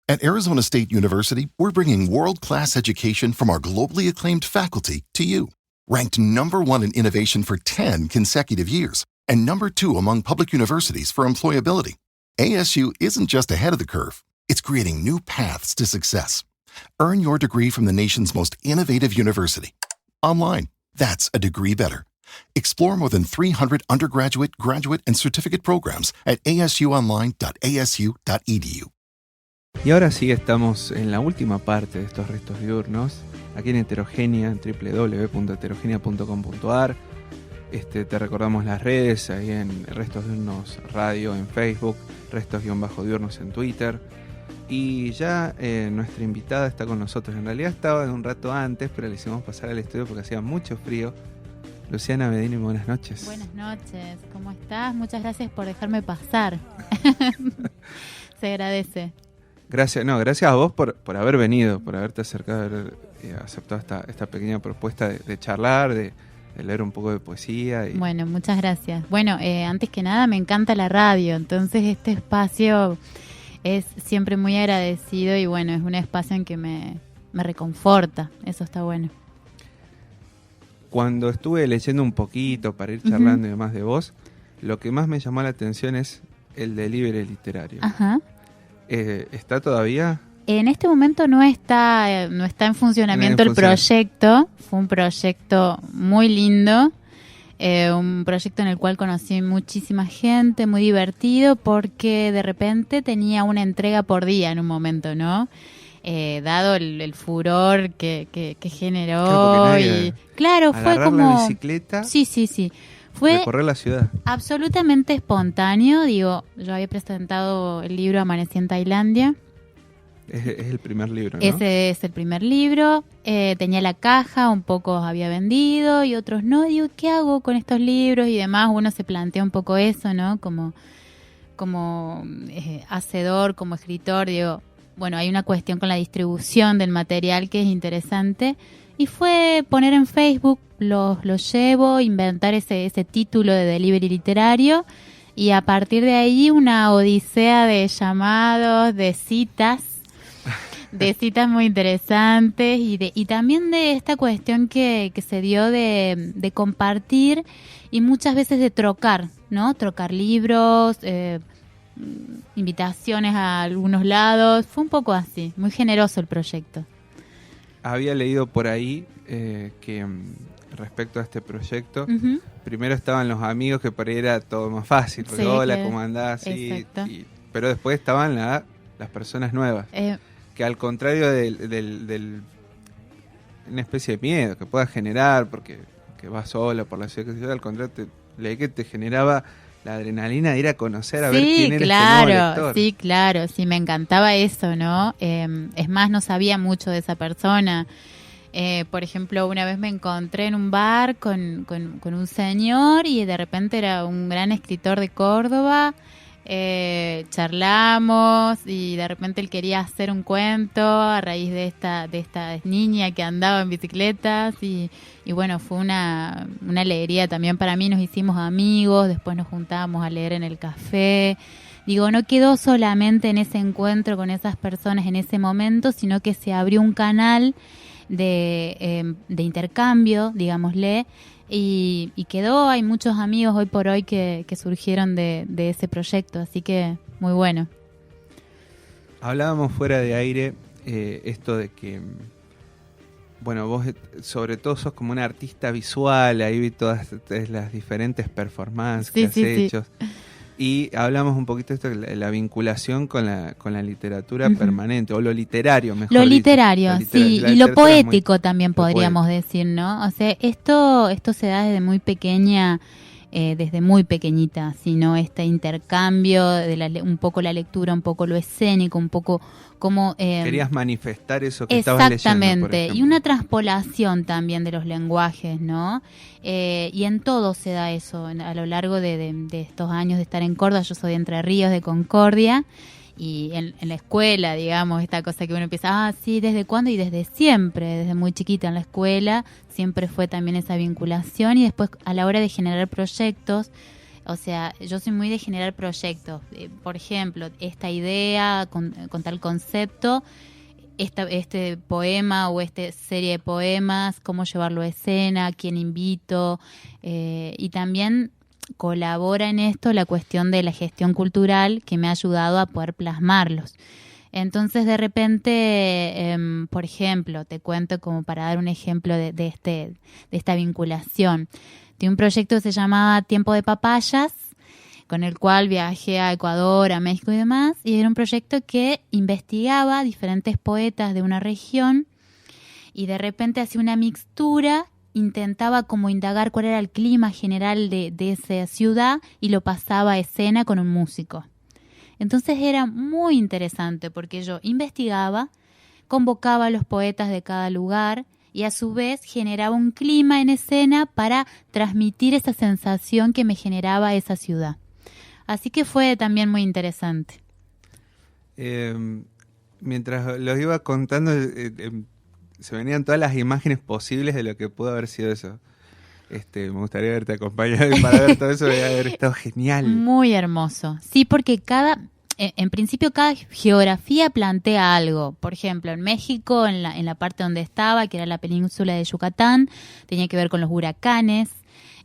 At Arizona State University, we're bringing world-class education from our globally acclaimed faculty to you. Ranked #1 in innovation for 10 consecutive years and #2 among public universities for employability, ASU isn't just ahead of the curve, it's creating new paths to success. Earn your degree from the nation's most innovative university. Online, that's a degree better. Explore more than 300 undergraduate, graduate, and certificate programs at asuonline.asu.edu. Y ahora sí estamos en la última parte de estos restos diurnos, aquí en Heterogénea, en www.heterogenia.com.ar. Te recordamos las redes, ahí en Restos Diurnos Radio en Facebook, Restos-Diurnos en Twitter. Y ya nuestra invitada está con nosotros. En realidad estaba un rato antes, pero le hicimos pasar al estudio porque hacía mucho frío. Luciana Medini, buenas noches. Buenas noches, ¿cómo estás? Muchas gracias por dejarme pasar. Se agradece. Gracias a vos por haber venido, por haberte acercado, haber aceptado esta pequeña propuesta de charlar, de leer un poco de poesía. Bueno, muchas gracias. Bueno, antes que nada me encanta la radio, entonces este espacio es siempre muy agradecido y bueno, es un espacio en que me reconforta, eso está bueno. Cuando estuve leyendo un poquito para ir charlando y demás de vos, lo que más me llamó la atención es el delivery literario. Ajá. ¿Está todavía? En este momento no está en funcionamiento el proyecto. Fue un proyecto muy lindo, un proyecto en el cual conocí muchísima gente, muy divertido, porque de repente tenía una entrega por día en un momento, ¿no? Dado el furor que generó. Claro, fue como la bicicleta. Sí. Fue recorrer la ciudad. Absolutamente espontáneo. Digo, yo había presentado el libro Amanecí en Tailandia. Es el primer libro, ¿no? Ese es el primer libro. Tenía la caja, un poco había vendido y otros no. Digo, ¿qué hago con estos libros y demás? Uno se plantea un poco eso, ¿no? Como hacedor, como escritor. Digo, bueno, hay una cuestión con la distribución del material que es interesante. Y fue poner en Facebook, los llevo, inventar ese título de delivery literario y a partir de ahí una odisea de llamados, de citas muy interesantes y también de esta cuestión que se dio de compartir y muchas veces de trocar, ¿no? Trocar libros, invitaciones a algunos lados, fue un poco así, muy generoso el proyecto. Había leído por ahí que respecto a este proyecto, primero estaban los amigos, que por ahí era todo más fácil, porque sí, hola, ¿cómo andás? Pero después estaban las personas nuevas, que al contrario del una especie de miedo que pueda generar, porque que vas solo por la ciudad, al contrario, leí que te generaba la adrenalina de ir a conocer, a ver quién era este nuevo lector. Sí, claro, sí, me encantaba eso, ¿no? Es más, no sabía mucho de esa persona. Por ejemplo, una vez me encontré en un bar con un señor y de repente era un gran escritor de Córdoba. Charlamos y de repente él quería hacer un cuento a raíz de esta niña que andaba en bicicletas y bueno, fue una alegría también para mí. Nos hicimos amigos, después nos juntábamos a leer en el café. Digo, no quedó solamente en ese encuentro con esas personas en ese momento, sino que se abrió un canal de intercambio, digámosle, y quedó. Hay muchos amigos hoy por hoy que surgieron de ese proyecto, así que muy bueno. Hablábamos fuera de aire esto de que, bueno, vos sobre todo sos como una artista visual, ahí vi todas las diferentes performances que has hecho. Y hablamos un poquito de esto, la vinculación con la literatura permanente, o lo literario, mejor dicho. Lo literario, sí, y lo poético también podríamos decir, ¿no? O sea, esto se da desde muy pequeña, desde muy pequeñita, sino este intercambio de un poco la lectura, un poco lo escénico, un poco como... Querías manifestar eso que estabas leyendo, exactamente, y una transpolación también de los lenguajes, ¿no? Y en todo se da eso, a lo largo de estos años de estar en Córdoba. Yo soy de Entre Ríos, de Concordia, y en la escuela, digamos, esta cosa que uno empieza, sí, ¿desde cuándo? Y desde siempre, desde muy chiquita en la escuela, siempre fue también esa vinculación, y después a la hora de generar proyectos, O sea, yo soy muy de generar proyectos. Por ejemplo, esta idea con tal concepto, este poema o esta serie de poemas, cómo llevarlo a escena, quién invito, y también colabora en esto la cuestión de la gestión cultural que me ha ayudado a poder plasmarlos. Entonces, de repente, por ejemplo, te cuento como para dar un ejemplo de esta vinculación. Tuve un proyecto que se llamaba Tiempo de Papayas, con el cual viajé a Ecuador, a México y demás, y era un proyecto que investigaba diferentes poetas de una región y de repente hacía una mixtura, intentaba como indagar cuál era el clima general de esa ciudad y lo pasaba a escena con un músico. Entonces era muy interesante porque yo investigaba, convocaba a los poetas de cada lugar y a su vez generaba un clima en escena para transmitir esa sensación que me generaba esa ciudad. Así que fue también muy interesante. Mientras los iba contando, se venían todas las imágenes posibles de lo que pudo haber sido eso. Me gustaría haberte acompañado y para ver todo eso debe haber estado genial. Muy hermoso. Sí, porque en principio cada geografía plantea algo. Por ejemplo, en México, en la parte donde estaba, que era la península de Yucatán, tenía que ver con los huracanes,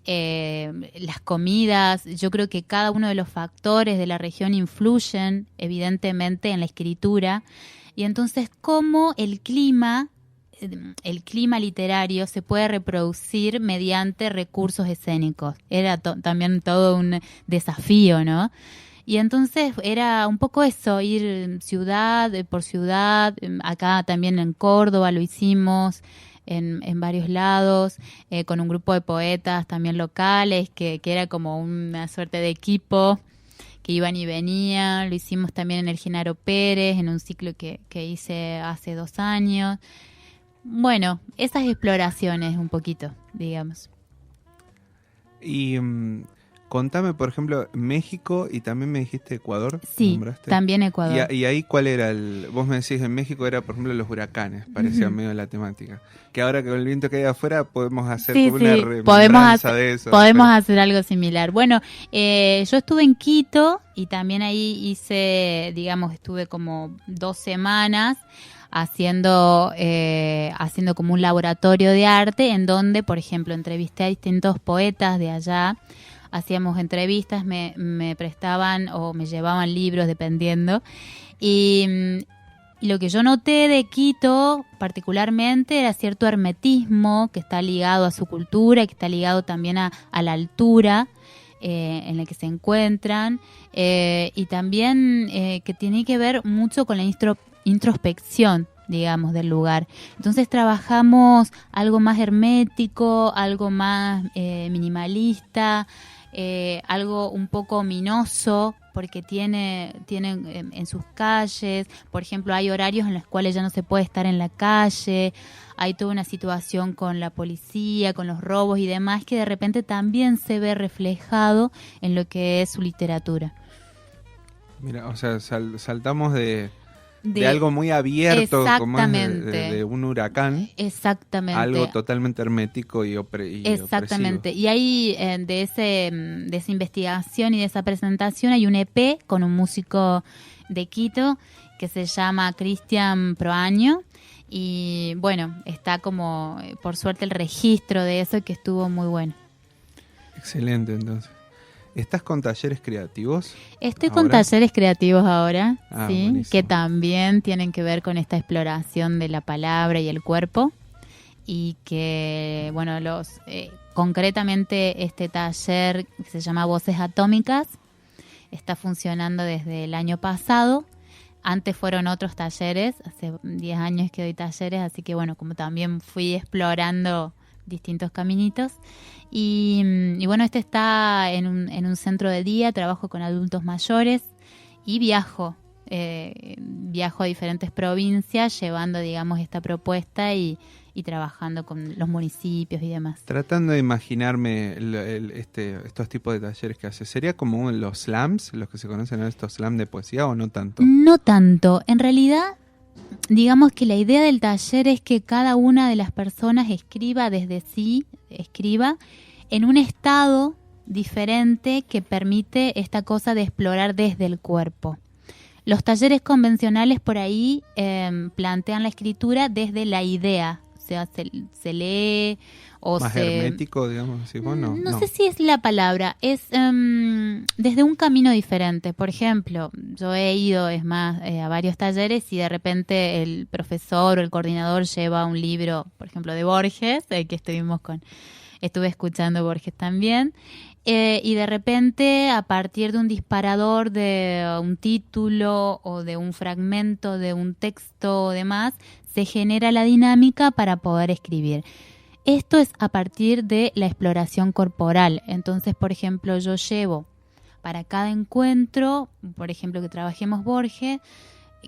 las comidas. Yo creo que cada uno de los factores de la región influyen evidentemente en la escritura. Y entonces, ¿cómo el clima literario se puede reproducir mediante recursos escénicos? Era también todo un desafío, ¿no? Y entonces era un poco eso, ir ciudad por ciudad. Acá también en Córdoba lo hicimos, en varios lados, con un grupo de poetas también locales, que era como una suerte de equipo que iban y venían. Lo hicimos también en el Genaro Pérez, en un ciclo que hice hace 2 años. Bueno, esas exploraciones un poquito, digamos. Y contame, por ejemplo, México y también me dijiste Ecuador. Sí, ¿nombraste? también Ecuador. Y ahí, ¿cuál era vos me decís, en México era, por ejemplo, los huracanes, parecía medio la temática. Que ahora con el viento que hay afuera podemos hacer como una remembranza de eso. Podemos hacer algo similar. Bueno, yo estuve en Quito y también ahí estuve como 2 semanas haciendo como un laboratorio de arte en donde, por ejemplo, entrevisté a distintos poetas de allá. Hacíamos entrevistas, me prestaban o me llevaban libros, dependiendo. Y lo que yo noté de Quito particularmente era cierto hermetismo que está ligado a su cultura, que está ligado también a la altura en la que se encuentran, y también que tiene que ver mucho con la introspección, digamos, del lugar. Entonces trabajamos algo más hermético, algo más minimalista, algo un poco ominoso, porque tienen en sus calles, por ejemplo, hay horarios en los cuales ya no se puede estar en la calle, hay toda una situación con la policía, con los robos y demás, que de repente también se ve reflejado en lo que es su literatura. Mira, o sea, saltamos de algo muy abierto, como es de un huracán. Exactamente. Algo totalmente hermético y exactamente. opresivo. Y ahí, de esa investigación y de esa presentación, hay un EP con un músico de Quito que se llama Cristian Proaño. Y bueno, está como, por suerte, el registro de eso, que estuvo muy bueno. Excelente, entonces. ¿Estás con talleres creativos? Estoy con talleres creativos ahora, sí, buenísimo. Que también tienen que ver con esta exploración de la palabra y el cuerpo, y que, bueno, concretamente este taller que se llama Voces Atómicas está funcionando desde el año pasado. Antes fueron otros talleres, hace 10 años que doy talleres, así que bueno, como también fui explorando distintos caminitos. Y bueno, este está en un centro de día, trabajo con adultos mayores y viajo a diferentes provincias llevando, digamos, esta propuesta y trabajando con los municipios y demás. Tratando de imaginarme estos tipos de talleres que hace, ¿sería como los slams, los que se conocen, estos slams de poesía, o no tanto? No tanto, en realidad. Digamos que la idea del taller es que cada una de las personas escriba desde sí, en un estado diferente que permite esta cosa de explorar desde el cuerpo. Los talleres convencionales por ahí plantean la escritura desde la idea, o sea, se lee o más hermético, digamos, así, bueno, no sé si es la palabra, es desde un camino diferente. Por ejemplo, yo he ido, a varios talleres y de repente el profesor o el coordinador lleva un libro, por ejemplo, de Borges, que estuve escuchando Borges también, y de repente a partir de un disparador de un título o de un fragmento de un texto o demás, se genera la dinámica para poder escribir. Esto es a partir de la exploración corporal. Entonces, por ejemplo, yo llevo para cada encuentro, por ejemplo, que trabajemos Borges,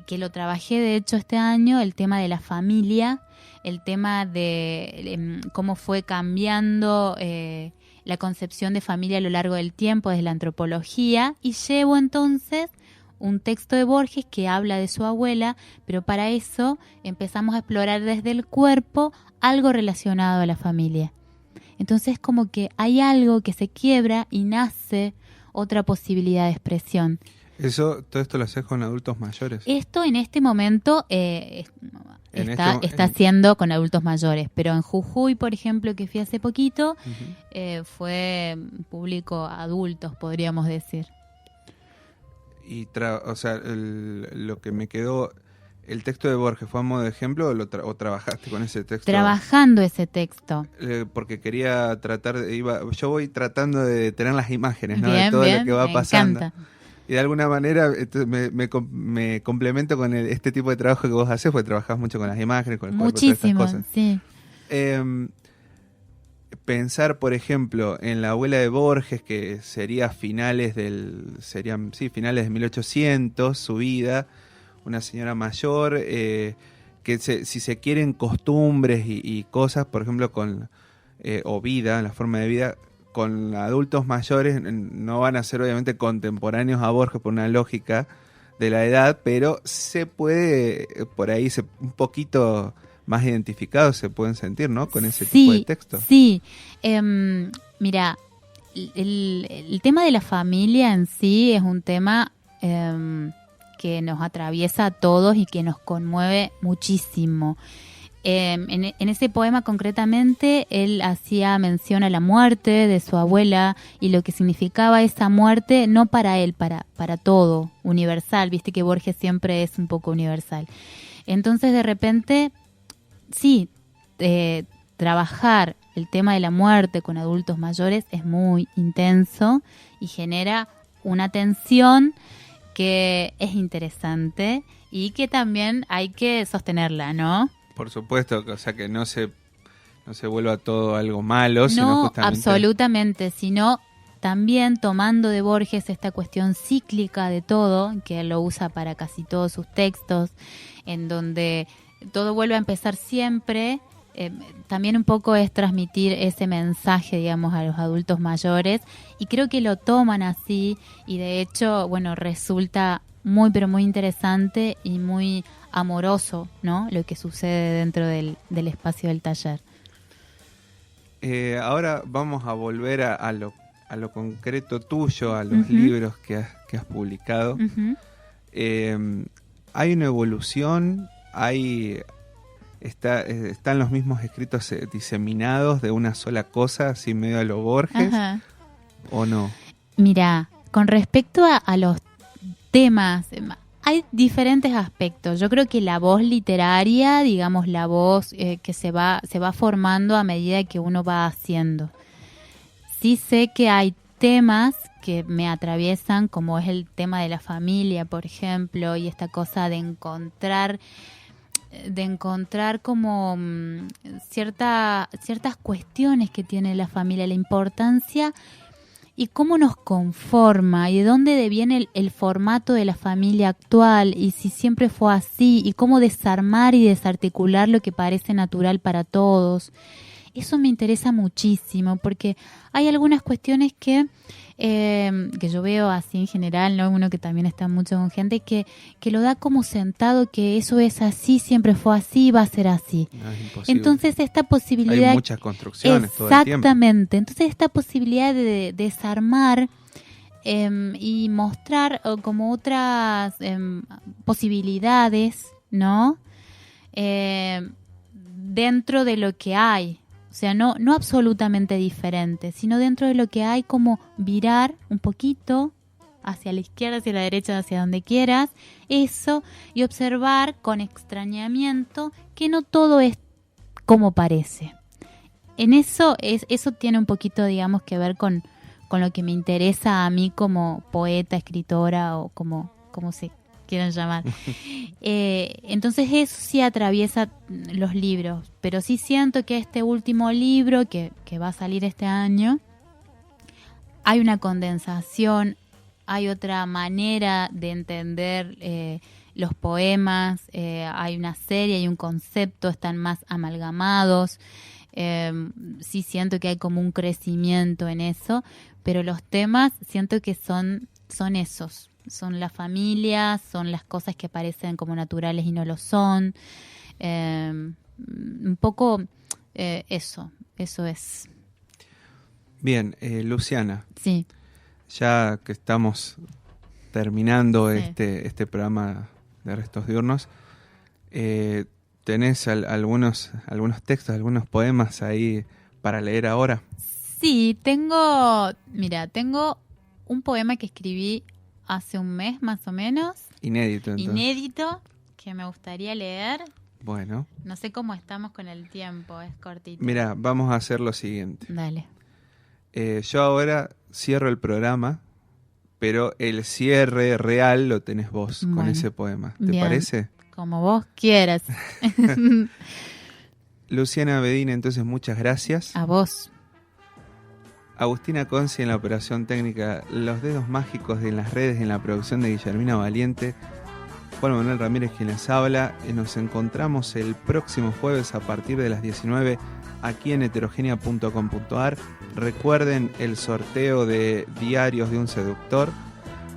que lo trabajé de hecho este año, el tema de la familia, el tema de cómo fue cambiando la concepción de familia a lo largo del tiempo desde la antropología, y llevo entonces un texto de Borges que habla de su abuela, pero para eso empezamos a explorar desde el cuerpo algo relacionado a la familia. Entonces como que hay algo que se quiebra y nace otra posibilidad de expresión. ¿Todo esto lo haces con adultos mayores? Esto en este momento está haciendo con adultos mayores, pero en Jujuy, por ejemplo, que fui hace poquito, fue público adultos, podríamos decir. Y lo que me quedó, el texto de Borges, ¿fue a modo de ejemplo o trabajaste con ese texto? Trabajando ese texto. Porque quería yo voy tratando de tener las imágenes, ¿no? Bien, de todo bien, lo que va pasando. Encanta. Y de alguna manera me complemento con este tipo de trabajo que vos haces, porque trabajás mucho con las imágenes, con el cuerpo, muchísimo, todas estas cosas. Sí. Pensar, por ejemplo, en la abuela de Borges, que sería finales de 1800, su vida, una señora mayor, que si se quieren costumbres y cosas, por ejemplo, o vida, la forma de vida, con adultos mayores, no van a ser obviamente contemporáneos a Borges por una lógica de la edad, pero se puede, por ahí, un poquito más identificados se pueden sentir, ¿no? Con ese tipo de texto. Sí, mira, el tema de la familia en sí es un tema que nos atraviesa a todos y que nos conmueve muchísimo. En ese poema concretamente él hacía mención a la muerte de su abuela y lo que significaba esa muerte, no para él, para todo, universal. Viste que Borges siempre es un poco universal. Entonces de repente, sí, trabajar el tema de la muerte con adultos mayores es muy intenso y genera una tensión que es interesante y que también hay que sostenerla, ¿no? Por supuesto, o sea que no se vuelva todo algo malo, sino no, justamente... absolutamente, sino también tomando de Borges esta cuestión cíclica de todo, que él lo usa para casi todos sus textos, en donde todo vuelve a empezar siempre. También un poco es transmitir ese mensaje, digamos, a los adultos mayores, y creo que lo toman así, y de hecho, bueno, resulta muy, pero muy interesante y muy amoroso, ¿no? Lo que sucede dentro del espacio del taller. Ahora vamos a volver a lo concreto tuyo, a los libros que has publicado. ¿Hay una evolución? ¿Están los mismos escritos diseminados de una sola cosa, así medio a lo Borges? Ajá. ¿O no? Mira, con respecto a los temas, hay diferentes aspectos. Yo creo que la voz literaria, digamos, la voz que se va formando a medida que uno va haciendo. Sí sé que hay temas que me atraviesan, como es el tema de la familia, por ejemplo, y esta cosa de encontrar como ciertas cuestiones que tiene la familia, la importancia y cómo nos conforma y de dónde deviene el formato de la familia actual y si siempre fue así y cómo desarmar y desarticular lo que parece natural para todos. Eso me interesa muchísimo, porque hay algunas cuestiones que yo veo así en general, ¿no? Uno que también está mucho con gente que lo da como sentado, que eso es así, siempre fue así, va a ser así. No, es imposible. Entonces esta posibilidad... Hay muchas construcciones todo el tiempo. Exactamente. Entonces esta posibilidad de desarmar y mostrar como otras posibilidades, ¿no? Dentro de lo que hay. O sea, no absolutamente diferente, sino dentro de lo que hay, como virar un poquito hacia la izquierda, hacia la derecha, hacia donde quieras, eso, y observar con extrañamiento que no todo es como parece. En eso tiene un poquito, digamos, que ver con lo que me interesa a mí como poeta, escritora o como se quieran llamar. Entonces eso sí atraviesa los libros, pero sí siento que este último libro que va a salir este año, hay una condensación, hay otra manera de entender los poemas, hay una serie, hay un concepto, están más amalgamados. Sí siento que hay como un crecimiento en eso, pero los temas siento que son esos. Son la familia, son las cosas que parecen como naturales y no lo son. Un poco eso es. Bien, Luciana. Sí. Ya que estamos terminando Sí. este programa de Restos Diurnos, ¿tenés algunos textos, algunos poemas ahí para leer ahora? Sí, tengo un poema que escribí hace un mes más o menos. Inédito, entonces. Inédito, que me gustaría leer. Bueno. No sé cómo estamos con el tiempo, es cortito. Mira, vamos a hacer lo siguiente. Dale. Yo ahora cierro el programa, pero el cierre real lo tenés vos con ese poema. ¿Te parece? Como vos quieras. Luciana Bedini, entonces muchas gracias. A vos. Agustina Conci en la operación técnica, los dedos mágicos en las redes, en la producción de Guillermina Valiente, Juan Manuel Ramírez quien les habla. Nos encontramos el próximo jueves a partir de las 19 aquí en heterogenia.com.ar. Recuerden el sorteo de Diarios de un Seductor,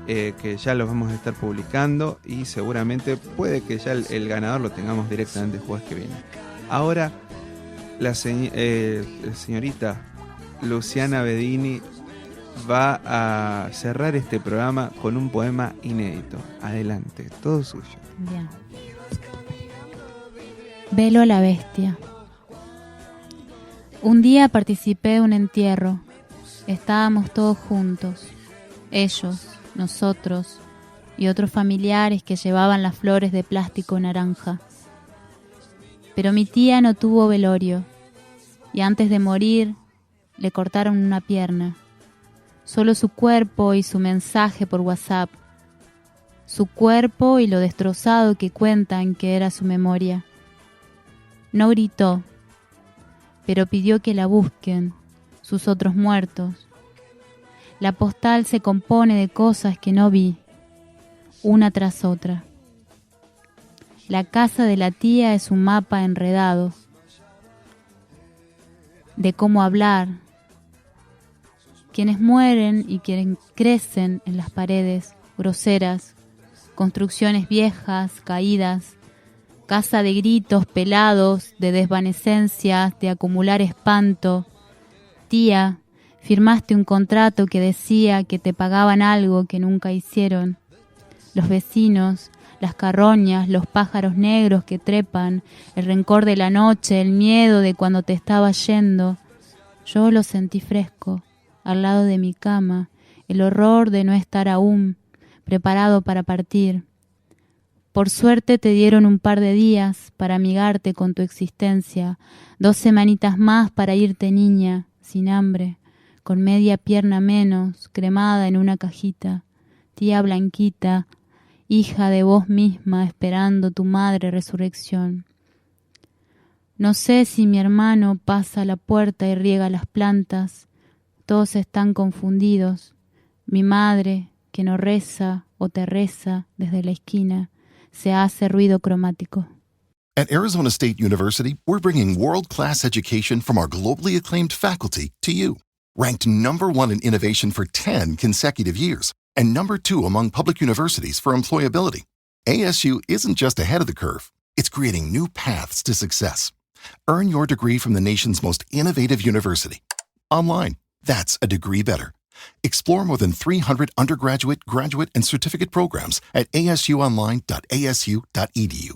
que ya los vamos a estar publicando y seguramente puede que ya el ganador lo tengamos directamente el jueves que viene. Ahora la señorita Luciana Bedini va a cerrar este programa con un poema inédito. Adelante, todo suyo. Bien. Velo a la bestia. Un día participé de un entierro. Estábamos todos juntos. Ellos, nosotros y otros familiares que llevaban las flores de plástico naranja. Pero mi tía no tuvo velorio y antes de morir le cortaron una pierna. Solo su cuerpo y su mensaje por WhatsApp. Su cuerpo y lo destrozado que cuentan que era su memoria. No gritó, pero pidió que la busquen, sus otros muertos. La postal se compone de cosas que no vi, una tras otra. La casa de la tía es un mapa enredado de cómo hablar, quienes mueren y quienes crecen en las paredes groseras, construcciones viejas, caídas, casa de gritos pelados, de desvanecencias, de acumular espanto. Tía, firmaste un contrato que decía que te pagaban algo que nunca hicieron. Los vecinos, las carroñas, los pájaros negros que trepan, el rencor de la noche, el miedo de cuando te estaba yendo. Yo lo sentí fresco, al lado de mi cama, el horror de no estar aún preparado para partir. Por suerte te dieron un par de días para amigarte con tu existencia, 2 semanitas más para irte niña, sin hambre, con media pierna menos, cremada en una cajita, tía blanquita, hija de vos misma esperando tu madre resurrección. No sé si mi hermano pasa a la puerta y riega las plantas, todos están confundidos. Mi madre, que no reza o te reza desde la esquina, se hace ruido cromático. At Arizona State University, we're bringing world-class education from our globally acclaimed faculty to you. Ranked number 1 in innovation for 10 consecutive years and number 2 among public universities for employability, ASU isn't just ahead of the curve, it's creating new paths to success. Earn your degree from the nation's most innovative university. Online, that's a degree better. Explore more than 300 undergraduate, graduate, and certificate programs at asuonline.asu.edu.